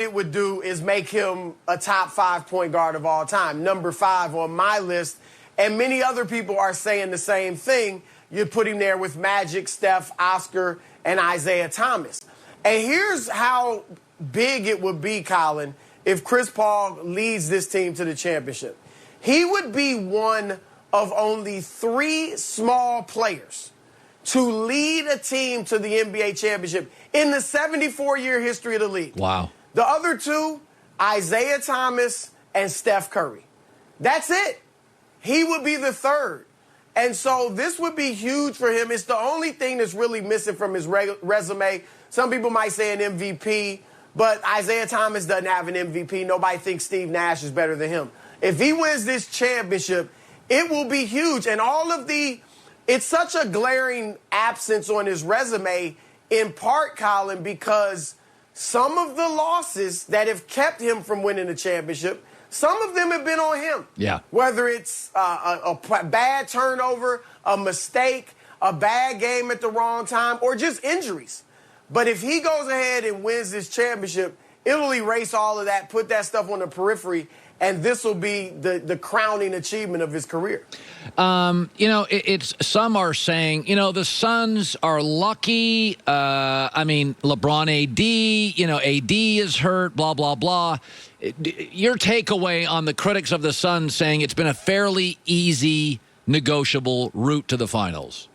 it would do is make him a top 5 point guard of all time, number 5 on my list. And many other people are saying the same thing. You put him there with Magic, Steph, Oscar, and Isaiah Thomas. And here's how big it would be, Colin, if Chris Paul leads this team to the championship. He would be one of only 3 small players to lead a team to the NBA championship in the 74-year history of the league. Wow. The other 2, Isaiah Thomas and Steph Curry. That's it. He would be the 3rd. And so this would be huge for him. It's the only thing that's really missing from his resume. Some people might say an MVP, but Isaiah Thomas doesn't have an MVP. Nobody thinks Steve Nash is better than him. If he wins this championship, it will be huge. And it's such a glaring absence on his resume, in part, Colin, because some of the losses that have kept him from winning the championship, some of them have been on him. Yeah. Whether it's a bad turnover, a mistake, a bad game at the wrong time, or just injuries. But if he goes ahead and wins this championship, it'll erase all of that, put that stuff on the periphery, and this will be the crowning achievement of his career. It's some are saying, the Suns are lucky. LeBron AD, AD is hurt, blah, blah, blah. Your takeaway on the critics of the Suns saying it's been a fairly easy, negotiable route to the finals?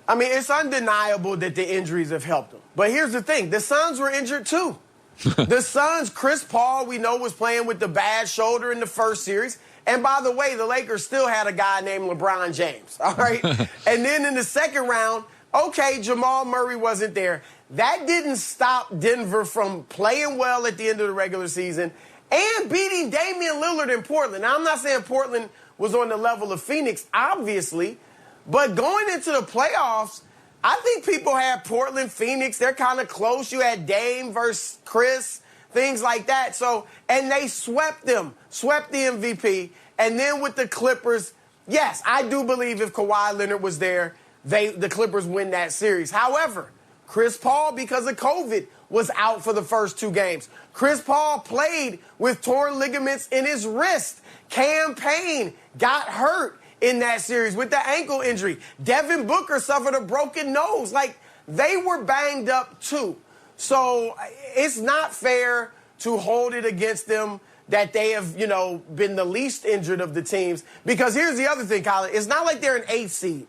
I mean, it's undeniable that the injuries have helped them. But here's the thing. The Suns were injured, too. The Suns, Chris Paul, we know, was playing with the bad shoulder in the first series. And by the way, the Lakers still had a guy named LeBron James, all right? And then in the second round, okay, Jamal Murray wasn't there. That didn't stop Denver from playing well at the end of the regular season and beating Damian Lillard in Portland. Now, I'm not saying Portland was on the level of Phoenix, obviously, but going into the playoffs, I think people had Portland, Phoenix. They're kind of close. You had Dame versus Chris, things like that. So, and they swept them, swept the MVP. And then with the Clippers, yes, I do believe if Kawhi Leonard was there, the Clippers win that series. However, Chris Paul, because of COVID, was out for the first 2 games. Chris Paul played with torn ligaments in his wrist. Cam Payne got hurt in that series with the ankle injury. Devin Booker suffered a broken nose. Like, they were banged up too. So it's not fair to hold it against them that they have, been the least injured of the teams. Because here's the other thing, Colin. It's not like they're an 8th seed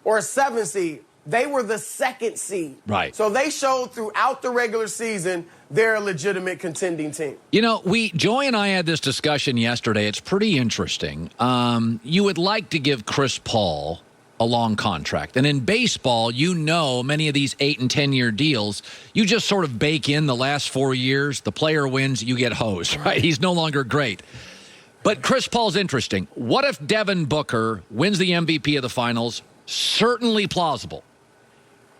or a 7th seed. They were the 2nd seed. Right. So they showed throughout the regular season they're a legitimate contending team. Joy and I had this discussion yesterday. It's pretty interesting. You would like to give Chris Paul a long contract. And in baseball, many of these 8 and 10-year deals, you just sort of bake in the last 4 years. The player wins, you get hosed, right? He's no longer great. But Chris Paul's interesting. What if Devin Booker wins the MVP of the finals? Certainly plausible.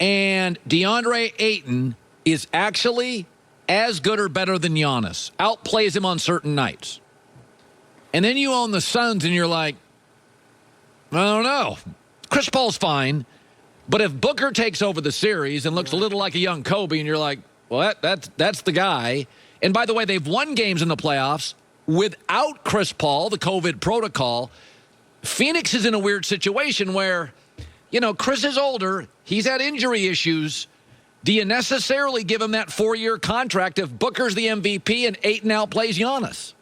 And DeAndre Ayton is actually as good or better than Giannis. Outplays him on certain nights. And then you own the Suns and you're like, I don't know. Chris Paul's fine. But if Booker takes over the series and looks a little like a young Kobe and you're like, well, that's the guy. And by the way, they've won games in the playoffs without Chris Paul, the COVID protocol. Phoenix is in a weird situation where, Chris is older. He's had injury issues. Do you necessarily give him that 4-year contract if Booker's the MVP and Ayton outplays Giannis?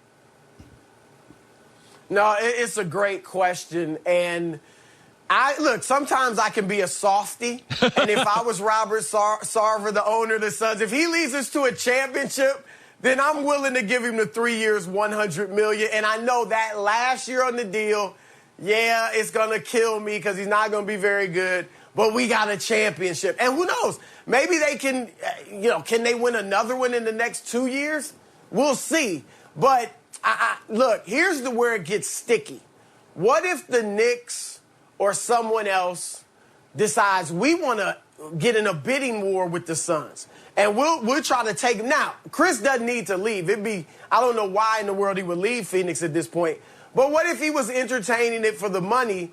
No, it's a great question. And sometimes I can be a softie. And if I was Robert Sarver, the owner of the Suns, if he leads us to a championship, then I'm willing to give him the 3 years, $100 million. And I know that last year on the deal, yeah, it's going to kill me because he's not going to be very good. But we got a championship. And who knows? Maybe they can, can they win another one in the next 2 years? We'll see. But, look, here's where it gets sticky. What if the Knicks or someone else decides we want to get in a bidding war with the Suns? And we'll try to take him. Now, Chris doesn't need to leave. I don't know why in the world he would leave Phoenix at this point. But what if he was entertaining it for the money?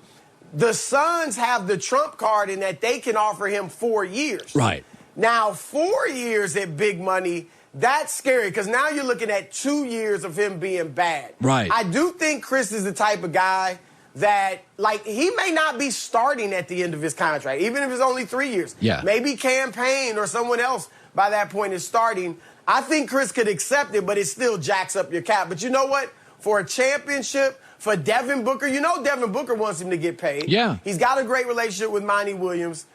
The Suns have the trump card in that they can offer him 4 years. Right. Now, 4 years at big money, that's scary because now you're looking at 2 years of him being bad. Right. I do think Chris is the type of guy that, like, he may not be starting at the end of his contract, even if it's only 3 years. Yeah. Maybe Campaign or someone else by that point is starting. I think Chris could accept it, but it still jacks up your cap. But you know what? For a championship, for Devin Booker, you know Devin Booker wants him to get paid. Yeah. He's got a great relationship with Monty Williams.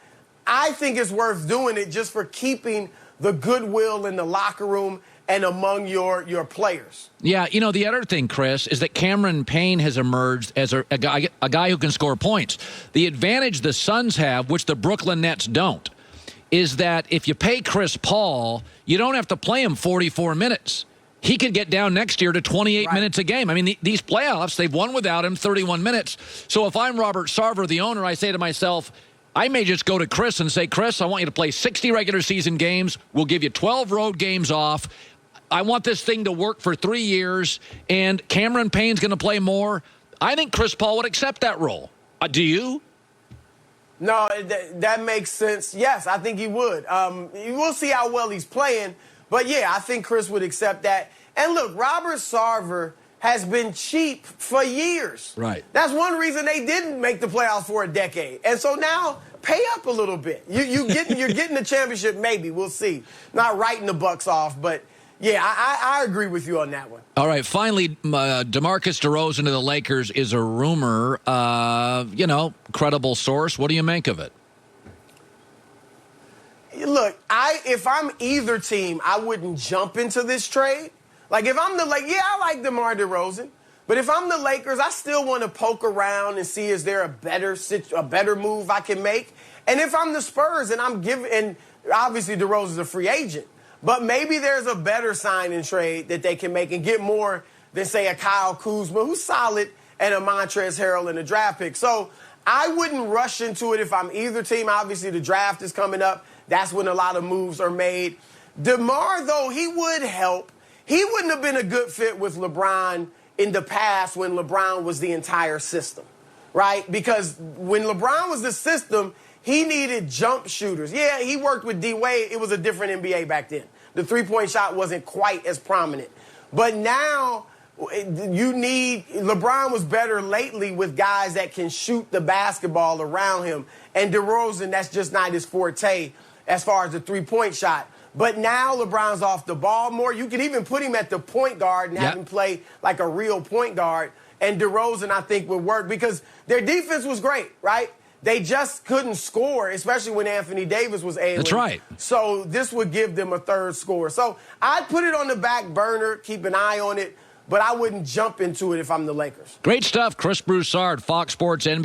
I think it's worth doing it just for keeping the goodwill in the locker room and among your players. Yeah, you know, the other thing, Chris, is that Cameron Payne has emerged as a guy who can score points. The advantage the Suns have, which the Brooklyn Nets don't, is that if you pay Chris Paul, you don't have to play him 44 minutes. He could get down next year to 28 minutes a game. I mean, these playoffs, they've won without him 31 minutes. So if I'm Robert Sarver, the owner, I say to myself, I may just go to Chris and say, Chris, I want you to play 60 regular season games. We'll give you 12 road games off. I want this thing to work for 3 years, and Cameron Payne's going to play more. I think Chris Paul would accept that role. Do you? No, that makes sense. Yes, I think he would. We'll see how well he's playing. But, yeah, I think Chris would accept that. And, look, Robert Sarver has been cheap for years. Right. That's one reason they didn't make the playoffs for a decade. And so now pay up a little bit. You're getting the championship maybe. We'll see. Not writing the Bucks off, but – yeah, I agree with you on that one. All right, finally, DeMarcus DeRozan to the Lakers is a rumor. Credible source. What do you make of it? Look, if I'm either team, I wouldn't jump into this trade. Like, if I'm the Lakers, yeah, I like DeMar DeRozan. But if I'm the Lakers, I still want to poke around and see is there a better move I can make. And if I'm the Spurs and and obviously DeRozan's a free agent, but maybe there's a better sign-in trade that they can make and get more than, say, a Kyle Kuzma, who's solid, and a Montrezl Harrell in a draft pick. So I wouldn't rush into it if I'm either team. Obviously, the draft is coming up. That's when a lot of moves are made. DeMar, though, he would help. He wouldn't have been a good fit with LeBron in the past when LeBron was the entire system, right? Because when LeBron was the system, he needed jump shooters. Yeah, he worked with D-Wade. It was a different NBA back then. The three-point shot wasn't quite as prominent. But now LeBron was better lately with guys that can shoot the basketball around him. And DeRozan, that's just not his forte as far as the three-point shot. But now LeBron's off the ball more. You can even put him at the point guard and have him play like a real point guard. And DeRozan, I think, would work because their defense was great, right? They just couldn't score, especially when Anthony Davis was ailing. That's right. So this would give them a third score. So I'd put it on the back burner, keep an eye on it, but I wouldn't jump into it if I'm the Lakers. Great stuff. Chris Broussard, Fox Sports NBA.